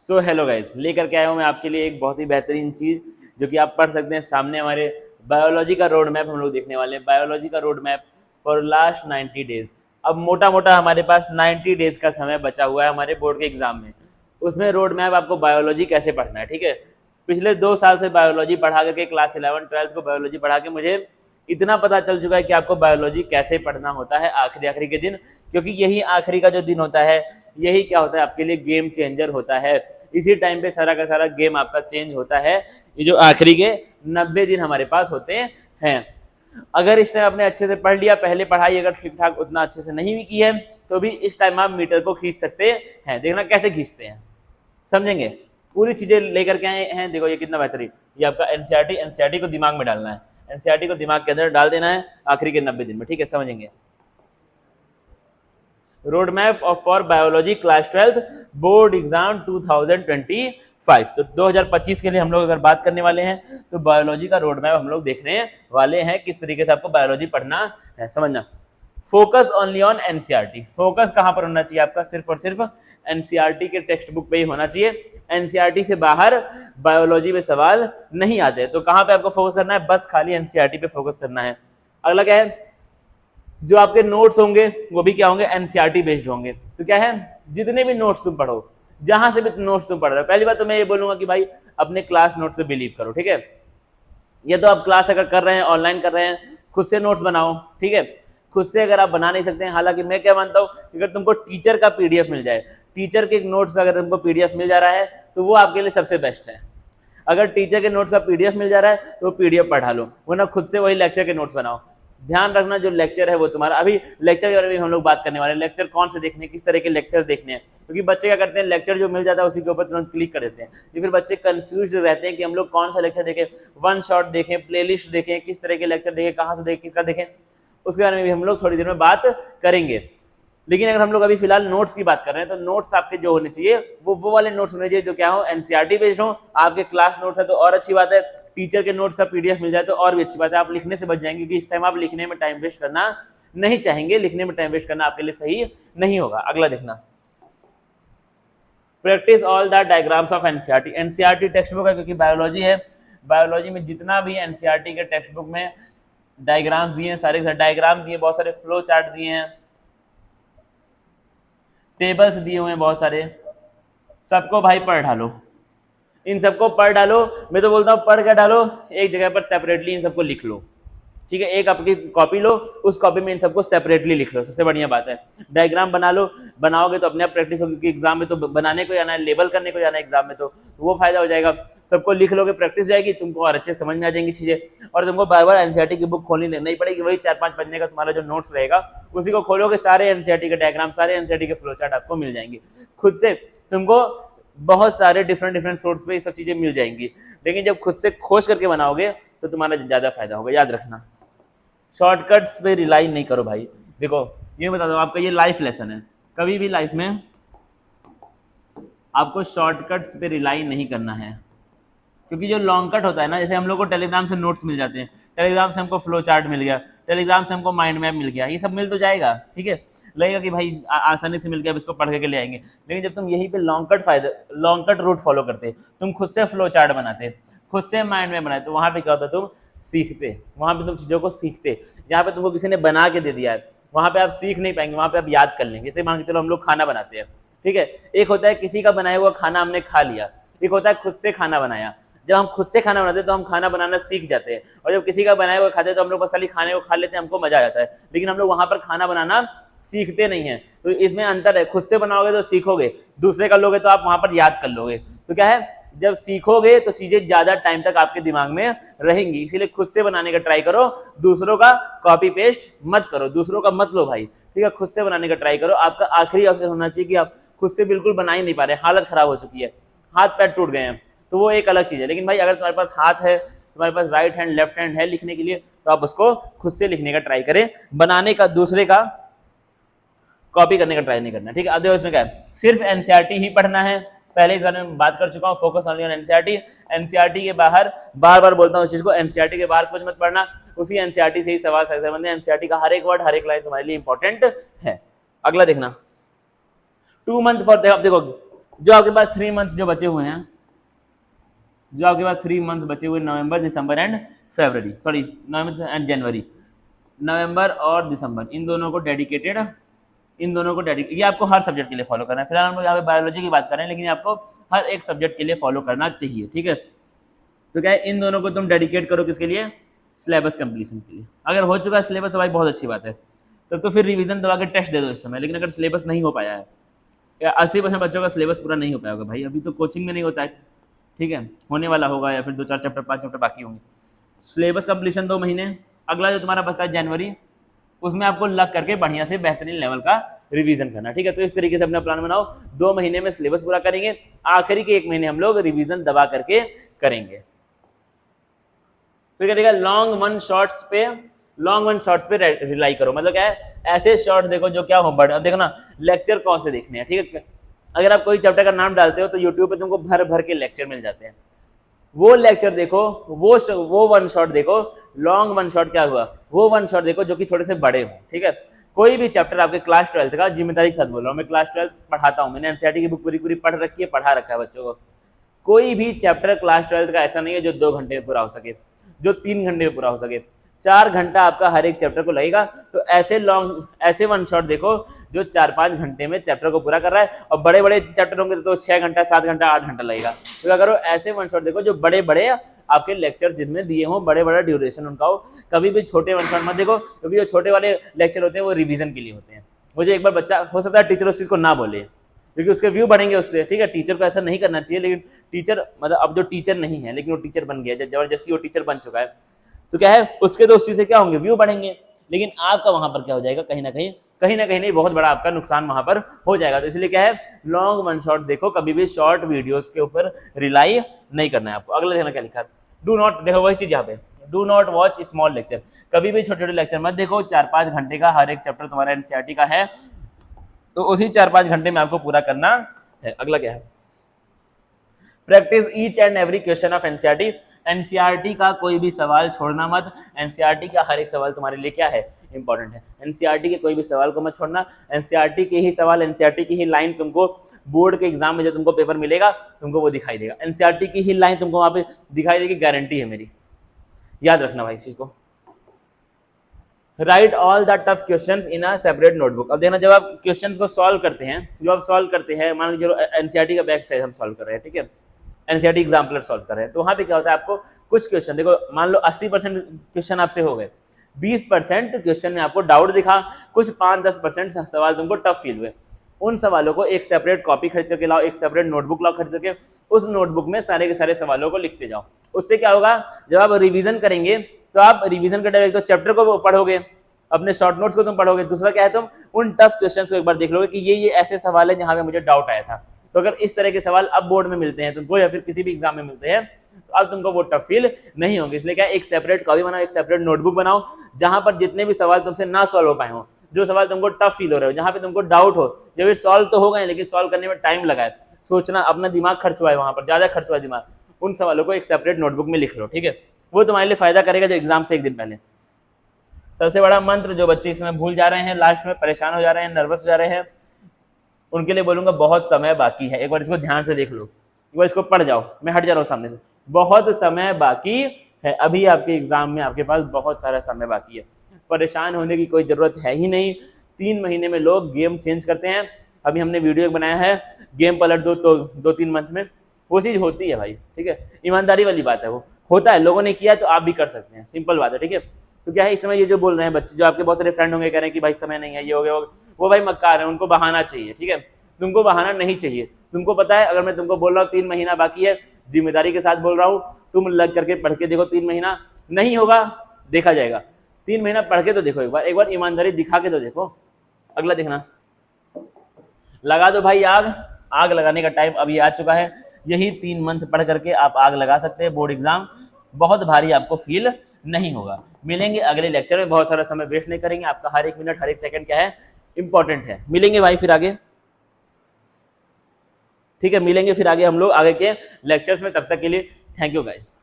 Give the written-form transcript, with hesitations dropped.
So hello guys, लेकर के आया हूँ मैं आपके लिए एक बहुत ही बेहतरीन चीज़ जो कि आप पढ़ सकते हैं। सामने हमारे बायोलॉजी का रोड मैप हम लोग देखने वाले हैं। बायोलॉजी का road map for last 90 days. अब मोटा मोटा हमारे पास 90 डेज का समय बचा हुआ है हमारे बोर्ड के एग्जाम में। उसमें रोड मैप आपको बायोलॉजी कैसे पढ़ना है, ठीक है। पिछले 2 साल से बायोलॉजी पढ़ा करके क्लास 11 12 को बायोलॉजी पढ़ा के मुझे इतना पता चल चुका है कि आपको बायोलॉजी कैसे पढ़ना होता है आखिरी आखिरी के दिन, क्योंकि यही आखिरी का जो दिन होता है यही क्या होता है आपके लिए गेम चेंजर होता है। इसी टाइम पे सारा का सारा गेम आपका चेंज होता है। ये जो आखिरी के 90 दिन हमारे पास होते हैं, अगर इस टाइम आपने अच्छे से पढ़ लिया, पहले पढ़ाई अगर ठीक ठाक उतना अच्छे से नहीं भी की है तो भी इस टाइम आप मीटर को खींच सकते हैं। देखना कैसे खींचते हैं, समझेंगे। पूरी चीजें लेकर के आए हैं। देखो ये कितना बेहतरीन, ये आपका एनसीईआरटी को दिमाग में डालना है। एनसीईआरटी को दिमाग के अंदर डाल देना है आखिरी के 90 दिन में, ठीक है, समझेंगे। Road map of for biology class 12 board exam 2025। तो 2025 के लिए हम लोग अगर बात करने वाले हैं तो बायोलॉजी का रोड मैप हम लोग देखने वाले हैं, किस तरीके से आपको बायोलॉजी पढ़ना है, समझना। Focus only on NCERT. Focus कहां पर होना चाहिए आपका? सिर्फ और सिर्फ एनसीईआरटी के टेक्स्ट बुक पे ही होना चाहिए। एनसीईआरटी से बाहर बायोलॉजी में सवाल नहीं आते। तो कहां पे आपको फोकस करना है? बस खाली एनसीईआरटी पे फोकस करना है। अगला क्या है? जो आपके नोट्स होंगे वो भी क्या होंगे? एनसीईआरटी बेस्ड होंगे। तो क्या है, जितने भी नोट्स तुम पढ़ो, जहां से भी नोट्स तुम पढ़ रहे हो, पहली बात तो मैं ये बोलूंगा कि भाई अपने क्लास नोट्स पे बिलीव करो, ठीक है। ये तो आप क्लास अगर कर रहे हैं, ऑनलाइन कर रहे हैं, खुद से नोट्स बनाओ, ठीक है। खुद से अगर आप बना नहीं सकते हैं, हालांकि मैं क्या मानता हूँ, अगर तुमको टीचर का पीडीएफ मिल जाए, टीचर के नोट्स का अगर तुमको पीडीएफ मिल जा रहा है तो वो आपके लिए सबसे बेस्ट है। अगर टीचर के नोट्स का पीडीएफ मिल जा रहा है तो पीडीएफ पढ़ा लो, वरना खुद से वही लेक्चर के नोट्स बनाओ। ध्यान रखना जो लेक्चर है वो तुम्हारा, अभी लेक्चर के बारे में हम लोग बात करने वाले हैं। लेक्चर कौन से देखने, किस तरह के लेक्चर देखने हैं, क्योंकि बच्चे क्या करते हैं, लेक्चर जो मिल जाता है उसी के ऊपर तुरंत क्लिक कर देते हैं। तो फिर बच्चे कंफ्यूज रहते हैं कि हम लोग कौन सा लेक्चर देखें, वन शॉट देखें, प्लेलिस्ट देखें, किस तरह के लेक्चर देखें, कहाँ से देखें, किसका देखें, उसके बारे में भी हम लोग थोड़ी देर में बात करेंगे। लेकिन अगर हम लोग अभी फिलहाल नोट्स की बात कर रहे हैं तो नोट्स आपके जो होने चाहिए वो वाले नोट्स होने चाहिए जो क्या हो, एनसीईआरटी बेस्ड हो। आपके क्लास नोट्स है तो और अच्छी बात है, टीचर के नोट्स का पीडीएफ मिल जाए तो और भी अच्छी बात है। आप लिखने से बच जाएंगे, क्योंकि इस टाइम आप लिखने में टाइम वेस्ट करना नहीं चाहेंगे। लिखने में टाइम वेस्ट करना आपके लिए सही नहीं होगा। अगला देखना, practice all the diagrams of NCERT. NCERT text book है, क्योंकि बायोलॉजी है। बायोलॉजी में जितना भी एनसीईआरटी के टेक्स्ट बुक में डायग्राम्स दिए हैं, सारे डायग्राम दिए, बहुत सारे फ्लो चार्ट दिए हैं, टेबल्स दिए हुए हैं बहुत सारे, सबको भाई पढ़ डालो। इन सबको पढ़ डालो। मैं तो बोलता हूँ पढ़ के डालो, एक जगह पर सेपरेटली इन सबको लिख लो, ठीक है। एक आपकी कॉपी लो, उस कॉपी में इन सबको सेपरेटली लिख लो, सबसे बढ़िया बात है। डायग्राम बना लो, बनाओगे तो अपने आप प्रैक्टिस होगी, क्योंकि एग्जाम में तो बनाने को जाना है, लेबल करने को जाना है एग्जाम में, तो वो फायदा हो जाएगा। सबको लिख लोगे, प्रैक्टिस जाएगी, तुमको और अच्छे समझ में आ जाएंगी चीजें। और तुमको बार बार एनसीईआरटी की बुक खोलनी नहीं पड़ेगी। वही 4-5 पन्ने का तुम्हारा जो नोट्स रहेगा उसी को खोलोगे, सारे एनसीईआरटी के डायग्राम, सारे एनसीईआरटी के फ्लो चार्ट आपको मिल जाएंगे। खुद से तुमको बहुत सारे डिफरेंट सोर्स पे ये सब चीजें मिल जाएंगी। लेकिन जब खुद से खोज करके बनाओगे तो तुम्हारा ज्यादा फायदा होगा, याद रखना। शॉर्टकट्स पे रिलाई नहीं करो भाई। देखो ये बता दो, आपका ये लाइफ लेसन है, कभी भी लाइफ में आपको शॉर्टकट्स पे रिलाई नहीं करना है। क्योंकि जो लॉन्ग कट होता है ना, जैसे हम लोग को टेलीग्राम से नोट्स मिल जाते हैं, टेलीग्राम से हमको फ्लो चार्ट मिल गया, टेलीग्राम से हमको माइंड मैप मिल गया, ये सब मिल तो जाएगा, ठीक है, लगेगा कि भाई आसानी से मिल गया, अब इसको पढ़ के ले आएंगे। लेकिन जब तुम यहीं पे लॉन्ग कट रूट फॉलो करते, तुम खुद से फ्लो चार्ट बनाते, खुद से माइंड मैप बनाते, तो वहाँ पे क्या होता है, तुम सीखते, वहाँ पे तुम चीज़ों को सीखते। जहाँ पे तुमको किसी ने बना के दे दिया है वहाँ पे आप सीख नहीं पाएंगे, वहाँ पे आप याद कर लेंगे। जैसे मान के चलो हम लोग खाना बनाते हैं, ठीक है, एक होता है किसी का बनाया हुआ खाना हमने खा लिया, एक होता है खुद से खाना बनाया। जब हम खुद से खाना बनाते हैं तो हम खाना बनाना सीख जाते हैं, और जब किसी का बनाया हुआ खाते हैं तो हम लोग बस खाली खाने को खा लेते हैं, हमको मजा आ जाता है, लेकिन हम लोग वहां पर खाना बनाना सीखते नहीं है। तो इसमें अंतर है, खुद से बनाओगे तो सीखोगे, दूसरे का लोगे तो आप वहां पर याद कर लोगे। तो क्या है, जब सीखोगे तो चीजें ज्यादा टाइम तक आपके दिमाग में रहेंगी। इसीलिए खुद से बनाने का ट्राई करो, दूसरों का कॉपी पेस्ट मत करो, दूसरों का मत लो भाई, ठीक है। खुद से बनाने का ट्राई करो। आपका आखिरी ऑप्शन होना चाहिए कि आप खुद से बिल्कुल बना ही नहीं पा रहे, हालत खराब हो चुकी है, हाथ पैर टूट गए हैं, तो वो एक अलग चीज है। लेकिन भाई अगर तुम्हारे पास हाथ है, तुम्हारे पास राइट हैंड लेफ्ट हैंड है लिखने के लिए, तो आप उसको खुद से लिखने का ट्राई करें, बनाने का, दूसरे का कॉपी करने का ट्राई नहीं करना, ठीक है। अब इसमें क्या है, सिर्फ एनसीईआरटी ही पढ़ना है। पहले इस बारे में बात कर चुका हूँ, focus only on NCERT. NCERT के बाहर बार बार बोलता हूँ इस चीज को, एनसीईआरटी के बाहर कुछ मत पढ़ना, उसी एनसीईआरटी से ही सवाल संबंधित एनसीईआरटी का हर एक वर्ड, हर एक लाइन तुम्हारे लिए इंपॉर्टेंट है। अगला देखना, 2 मंथ फॉर, देखो जो आपके पास 3 मंथ जो बचे हुए हैं, जो आपके पास 3 मंथ बचे हुए, नवंबर, दिसंबर एंड फरवरी, सॉरी नवंबर एंड जनवरी, नवंबर और दिसंबर, इन दोनों को डेडिकेटेड, ये आपको हर सब्जेक्ट के लिए फॉलो करना है। फिलहाल हम लोग यहाँ पे बायोलॉजी की बात कर रहे हैं, लेकिन आपको हर एक सब्जेक्ट के लिए फॉलो करना चाहिए, ठीक है। तो क्या है, इन दोनों को तुम डेडिकेट करो किसके लिए, सिलेबस कंप्लीशन के लिए। अगर हो चुका है सिलेबस तो भाई बहुत अच्छी बात है, तब तो फिर रिवीजन दबा के टेस्ट दे दो इस समय। लेकिन अगर सिलेबस नहीं हो पाया है, या 80% बच्चों का सिलेबस पूरा नहीं हो पाया होगा भाई, अभी तो कोचिंग में नहीं होता है, ठीक है, होने वाला होगा, या फिर 2-4 चैप्टर 5 चैप्टर बाकी होंगे। सिलेबस कंप्लीशन 2 महीने, अगला जो तुम्हारा बचता है जनवरी, उसमें आपको लग करके बढ़िया से बेहतरीन लेवल का रिवीजन करना, ठीक है। तो इस तरीके से अपना प्लान बनाओ, 2 महीने में सिलेबस पूरा करेंगे, आखिरी के 1 महीने हम लोग रिवीजन दबा करके करेंगे। फिर करेगा लॉन्ग वन शॉर्ट्स पे रिलाई करो, मतलब क्या है, ऐसे शॉर्ट्स देखो जो क्या हो बड़े। अब देखो ना, लेक्चर कौन से देखने हैं, ठीक है। अगर आप कोई चैप्टर का नाम डालते हो तो यूट्यूब पे तुमको भर भर के लेक्चर मिल जाते हैं, वो लेक्चर देखो, वो वन शॉट देखो। लॉन्ग वन शॉट क्या हुआ, वो वन शॉट देखो जो कि थोड़े से बड़े हो, ठीक है। कोई भी चैप्टर आपके क्लास 12 का, जिम्मेदारी के साथ बोल रहा हूँ मैं, क्लास 12 पढ़ाता हूँ, मैंने एनसीईआरटी की बुक पूरी पढ़ रखी है, पढ़ा रखा है बच्चों को। कोई भी चैप्टर क्लास 12 का ऐसा नहीं है जो 2 घंटे में पूरा हो सके, जो 3 घंटे में पूरा हो सके, 4 घंटा आपका हर एक चैप्टर को लगेगा। तो ऐसे वन शॉट देखो जो 4-5 घंटे में चैप्टर को पूरा कर रहा है, और बड़े बड़े चैप्टर होंगे तो 6 घंटा, 7 घंटा, 8 घंटा लगेगा। तो क्या करो, ऐसे वन शॉट देखो जो बड़े बड़े आपके लेक्चर्स जिनमें दिए हों, बड़े बड़ा ड्यूरेशन उनका हो। कभी भी छोटे वन शॉट मत देखो, क्योंकि जो छोटे वाले लेक्चर होते हैं वो रिवीजन के लिए होते हैं। मुझे एक बार बच्चा, हो सकता है टीचर उस चीज को ना बोले, क्योंकि उसके व्यू बढ़ेंगे उससे, ठीक है। टीचर को ऐसा नहीं करना चाहिए, लेकिन टीचर मतलब अब जो टीचर नहीं है लेकिन वो टीचर बन गया, जबरदस्ती वो टीचर बन चुका है, तो क्या है, उसके तो उस चीज से क्या होंगे, व्यू बढ़ेंगे, लेकिन आपका वहां पर क्या हो जाएगा, कहीं ना कहीं नहीं, बहुत बड़ा आपका नुकसान वहां पर हो जाएगा। तो इसलिए क्या है, लॉन्ग वन शॉट्स देखो, कभी भी शॉर्ट वीडियोस के ऊपर रिलाई नहीं करना है आपको। अगला देखना क्या लिखा है, डू नॉट, देखो वही चीज यहाँ पे, do not watch small lecture, कभी भी छोटे छोटे लेक्चर मत देखो। 4-5 घंटे का हर एक चैप्टर तुम्हारा एनसीईआरटी का है, तो उसी 4-5 घंटे में आपको पूरा करना है। अगला क्या है, practice each and every question of NCERT, NCERT का कोई भी सवाल छोड़ना मत। एनसीईआरटी का हर एक सवाल तुम्हारे लिए क्या है, इंपॉर्टेंट है। एनसीईआरटी के कोई भी सवाल को मत छोड़ना, एनसीईआरटी के ही सवाल, एनसीईआरटी की ही लाइन तुमको बोर्ड के एग्जाम में जब तुमको पेपर मिलेगा तुमको वो दिखाई देगा, एनसीईआरटी की ही लाइन तुमको वहां पे दिखाई देगी, गारंटी है मेरी, याद रखना भाई इस चीज को। Right all the tough questions in a separate notebook. अब देखना, जब आप क्वेश्चंस को सॉल्व करते हैं, मान लीजिए एनसीईआरटी का बैक साइज हम सॉल्व कर रहे हैं, ठीक है, एनसीईआरटी एग्जाम्पलर सॉल्व कर रहे हैं, तो वहां पे क्या होता है, आपको कुछ क्वेश्चन देखो, मान लो 80% क्वेश्चन आपसे हो गए, 20% क्वेश्चन में आपको डाउट दिखा, कुछ 5-10% सवाल तुमको टफ फील हुए, उन सवालों को एक सेपरेट कॉपी खरीद करके लाओ, एक सेपरेट नोटबुक लाओ खरीद करके, उस नोटबुक में सारे के सारे सवालों को लिखते जाओ। उससे क्या होगा, जब आप रिवीजन करेंगे तो आप रिवीजन के टाइम एक तो चैप्टर को पढ़ोगे, अपने शॉर्ट नोट्स को तुम पढ़ोगे, दूसरा क्या है, तुम उन टफ क्वेश्चंस को एक बार देख लोगे कि ये ऐसे सवाल है जहां पे मुझे डाउट आया था। तो अगर इस तरह के सवाल अब बोर्ड में मिलते हैं तुमको, या फिर किसी भी एग्जाम में मिलते हैं, तो अब तुमको वो टफ फील नहीं होंगे। इसलिए क्या, एक सेपरेट कॉपी बनाओ, एक सेपरेट नोटबुक बनाओ, जहां पर जितने भी सवाल तुमसे ना सॉल्व हो पाए हो, जो सवाल तुमको टफ फील हो रहे हो, जहां पे तुमको डाउट हो, जब सॉल्व तो हो गए लेकिन सॉल्व करने में टाइम लगा है, सोचना, अपना दिमाग खर्च हुआ है, वहां पर ज्यादा खर्च हुआ है दिमाग, उन सवालों को एक सेपरेट नोटबुक में लिख लो, ठीक है। वो तुम्हारे लिए फायदा करेगा जो एग्जाम से एक दिन पहले। सबसे बड़ा मंत्र जो बच्चे इसमें भूल जा रहे हैं, लास्ट में परेशान हो जा रहे हैं, नर्वस हो जा रहे हैं, उनके लिए बोलूंगा बहुत समय बाकी है। एक बार इसको ध्यान से देख लो, एक बार इसको पढ़ जाओ, मैं हट जा रहा हूँ सामने से। बहुत समय बाकी है, अभी आपके एग्जाम में आपके पास बहुत सारा समय बाकी है, परेशान होने की कोई जरूरत है ही नहीं। 3 महीने में लोग गेम चेंज करते हैं। अभी हमने वीडियो बनाया है, गेम पलट दो तो 2-3 मंथ में, वो चीज होती है भाई, ठीक है, ईमानदारी वाली बात है, वो होता है, लोगों ने किया तो आप भी कर सकते हैं, सिंपल बात है, ठीक है। तो क्या है, इस समय ये जो बोल रहे हैं बच्चे, जो आपके बहुत सारे फ्रेंड होंगे कह रहे हैं कि भाई समय नहीं है, ये हो गया, वो भाई मक्कार है, उनको बहाना चाहिए, ठीक है। तुमको बहाना नहीं चाहिए, तुमको पता है, अगर मैं तुमको बोल रहा हूँ 3 महीना बाकी है, जिम्मेदारी के साथ बोल रहा हूँ, तुम लग करके पढ़ के देखो, 3 महीना नहीं होगा देखा जाएगा, 3 महीना पढ़ के तो देखो, एक बार ईमानदारी दिखा के तो देखो। अगला देखना, लगा दो भाई आग लगाने का टाइम अभी आ चुका है। यही 3 मंथ पढ़ करके आप आग लगा सकते हैं, बोर्ड एग्जाम बहुत भारी आपको फील नहीं होगा। मिलेंगे अगले लेक्चर में, बहुत सारा समय वेस्ट नहीं करेंगे, आपका हर एक मिनट हर एक सेकंड क्या है, इंपॉर्टेंट है। मिलेंगे भाई फिर आगे, ठीक है, मिलेंगे फिर आगे हम लोग आगे के लेक्चर्स में, तब तक के लिए थैंक यू गाइस।